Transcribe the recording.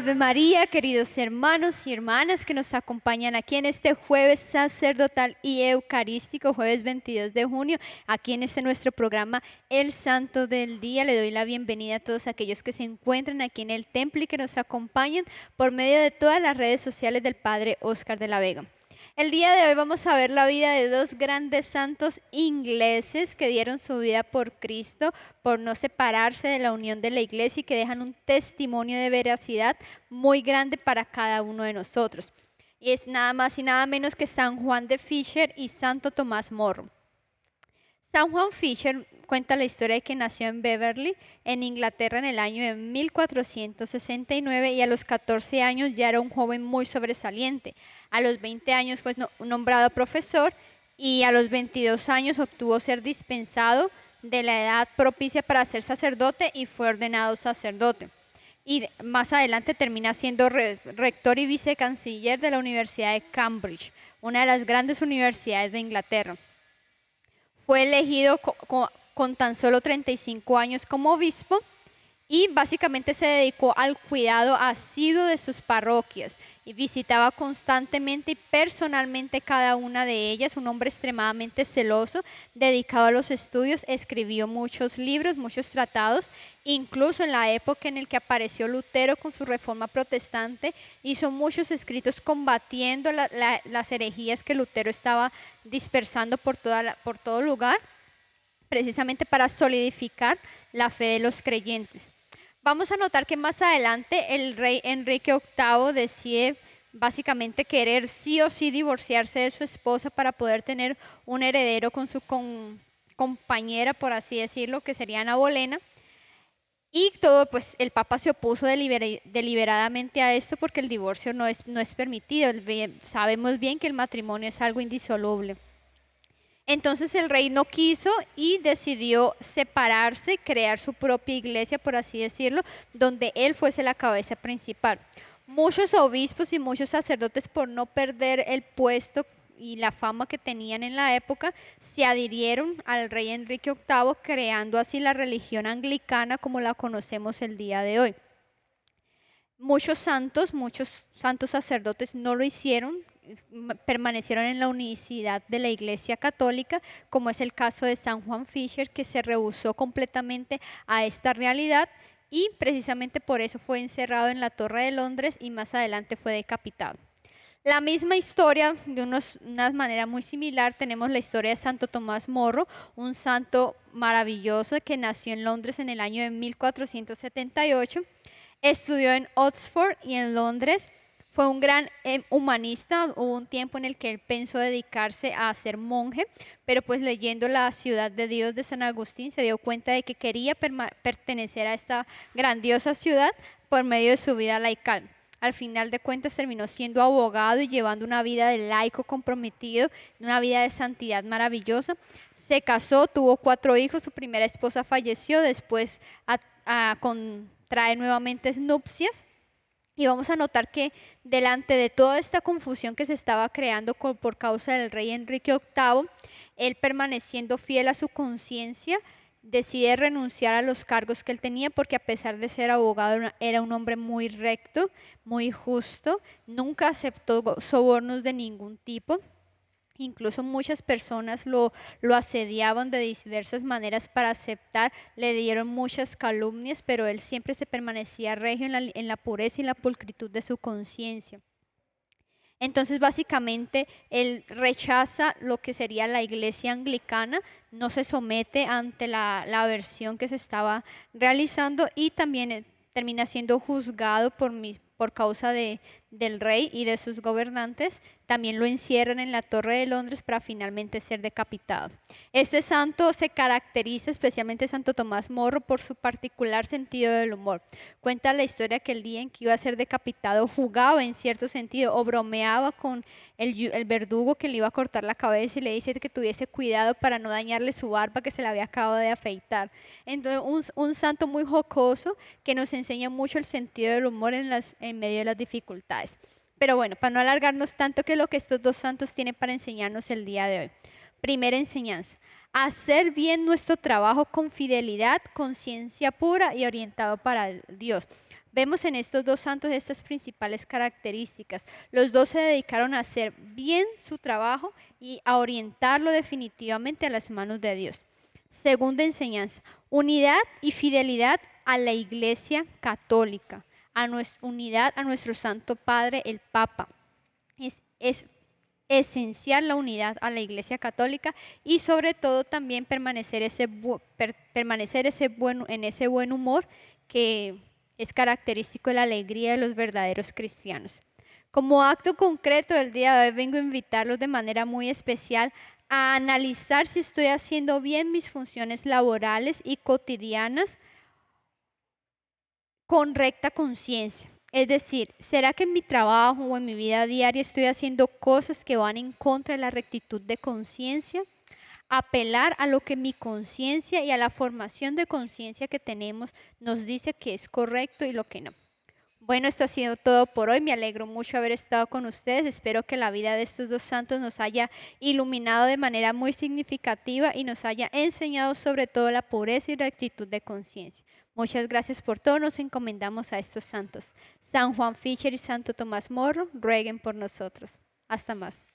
Ave María, queridos hermanos y hermanas que nos acompañan aquí en este jueves sacerdotal y eucarístico, jueves 22 de junio, aquí en este nuestro programa El Santo del Día. Le doy la bienvenida a todos aquellos que se encuentran aquí en el templo y que nos acompañan por medio de todas las redes sociales del Padre Óscar de la Vega. El día de hoy vamos a ver la vida de dos grandes santos ingleses que dieron su vida por Cristo, por no separarse de la unión de la iglesia y que dejan un testimonio de veracidad muy grande para cada uno de nosotros. Y es nada más y nada menos que San Juan de Fisher y Santo Tomás Moro. San Juan Fisher cuenta la historia de que nació en Beverly, en Inglaterra, en el año de 1469 y a los 14 años ya era un joven muy sobresaliente. A los 20 años fue nombrado profesor y a los 22 años obtuvo ser dispensado de la edad propicia para ser sacerdote y fue ordenado sacerdote. Y más adelante termina siendo rector y vicecanciller de la Universidad de Cambridge, una de las grandes universidades de Inglaterra. Fue elegido con tan solo 35 años como obispo y básicamente se dedicó al cuidado asiduo de sus parroquias y visitaba constantemente y personalmente cada una de ellas. Un hombre extremadamente celoso, dedicado a los estudios, escribió muchos libros, muchos tratados. Incluso en la época en la que apareció Lutero con su reforma protestante, hizo muchos escritos combatiendo las herejías que Lutero estaba dispersando por todo lugar, precisamente para solidificar la fe de los creyentes. Vamos a notar que más adelante el rey Enrique VIII decide básicamente querer sí o sí divorciarse de su esposa para poder tener un heredero con su compañera, por así decirlo, que sería Ana Bolena. Y todo, pues el Papa se opuso deliberadamente a esto porque el divorcio no es permitido. Sabemos bien que el matrimonio es algo indisoluble. Entonces el rey no quiso y decidió separarse, crear su propia iglesia, por así decirlo, donde él fuese la cabeza principal. Muchos obispos y muchos sacerdotes, por no perder el puesto y la fama que tenían en la época, se adhirieron al rey Enrique VIII, creando así la religión anglicana como la conocemos el día de hoy. Muchos santos sacerdotes no lo hicieron, permanecieron en la unicidad de la Iglesia Católica, como es el caso de San Juan Fisher, que se rehusó completamente a esta realidad y precisamente por eso fue encerrado en la Torre de Londres y más adelante fue decapitado. La misma historia, de una manera muy similar, tenemos la historia de Santo Tomás Moro, un santo maravilloso que nació en Londres en el año de 1478. Estudió en Oxford y en Londres. Fue un gran humanista. Hubo un tiempo en el que él pensó dedicarse a ser monje, pero pues leyendo La Ciudad de Dios de San Agustín se dio cuenta de que quería pertenecer a esta grandiosa ciudad por medio de su vida laical. Al final de cuentas terminó siendo abogado y llevando una vida de laico comprometido, una vida de santidad maravillosa. Se casó, tuvo 4 hijos, su primera esposa falleció, después contrae nuevamente nupcias. Y vamos a notar que delante de toda esta confusión que se estaba creando por causa del rey Enrique VIII, él permaneciendo fiel a su conciencia, decide renunciar a los cargos que él tenía porque a pesar de ser abogado era un hombre muy recto, muy justo, nunca aceptó sobornos de ningún tipo. Incluso muchas personas lo asediaban de diversas maneras para aceptar, le dieron muchas calumnias, pero él siempre se permanecía regio en la pureza y la pulcritud de su conciencia. Entonces, básicamente, él rechaza lo que sería la iglesia anglicana, no se somete ante la aversión que se estaba realizando y también termina siendo juzgado por causa del rey y de sus gobernantes. También lo encierran en la Torre de Londres para finalmente ser decapitado. Este santo se caracteriza, especialmente Santo Tomás Moro, por su particular sentido del humor. Cuenta la historia que el día en que iba a ser decapitado jugaba en cierto sentido o bromeaba con el verdugo que le iba a cortar la cabeza y le dice que tuviese cuidado para no dañarle su barba que se le había acabado de afeitar. Entonces un santo muy jocoso que nos enseña mucho el sentido del humor en medio de las dificultades. Pero bueno, para no alargarnos tanto, ¿qué es lo que estos dos santos tienen para enseñarnos el día de hoy? Primera enseñanza: hacer bien nuestro trabajo con fidelidad, conciencia pura y orientado para Dios. Vemos en estos dos santos estas principales características. Los dos se dedicaron a hacer bien su trabajo y a orientarlo definitivamente a las manos de Dios. Segunda enseñanza, unidad y fidelidad a la Iglesia Católica, unidad a nuestro Santo Padre, el Papa. Es esencial la unidad a la Iglesia Católica y sobre todo también permanecer en ese buen humor que es característico de la alegría de los verdaderos cristianos. Como acto concreto del día de hoy vengo a invitarlos de manera muy especial a analizar si estoy haciendo bien mis funciones laborales y cotidianas con recta conciencia. Es decir, ¿será que en mi trabajo o en mi vida diaria estoy haciendo cosas que van en contra de la rectitud de conciencia? Apelar a lo que mi conciencia y a la formación de conciencia que tenemos nos dice que es correcto y lo que no. Bueno, esto ha sido todo por hoy. Me alegro mucho haber estado con ustedes. Espero que la vida de estos dos santos nos haya iluminado de manera muy significativa y nos haya enseñado sobre todo la pureza y rectitud de conciencia. Muchas gracias por todo. Nos encomendamos a estos santos. San Juan Fisher y Santo Tomás Moro, rueguen por nosotros. Hasta más.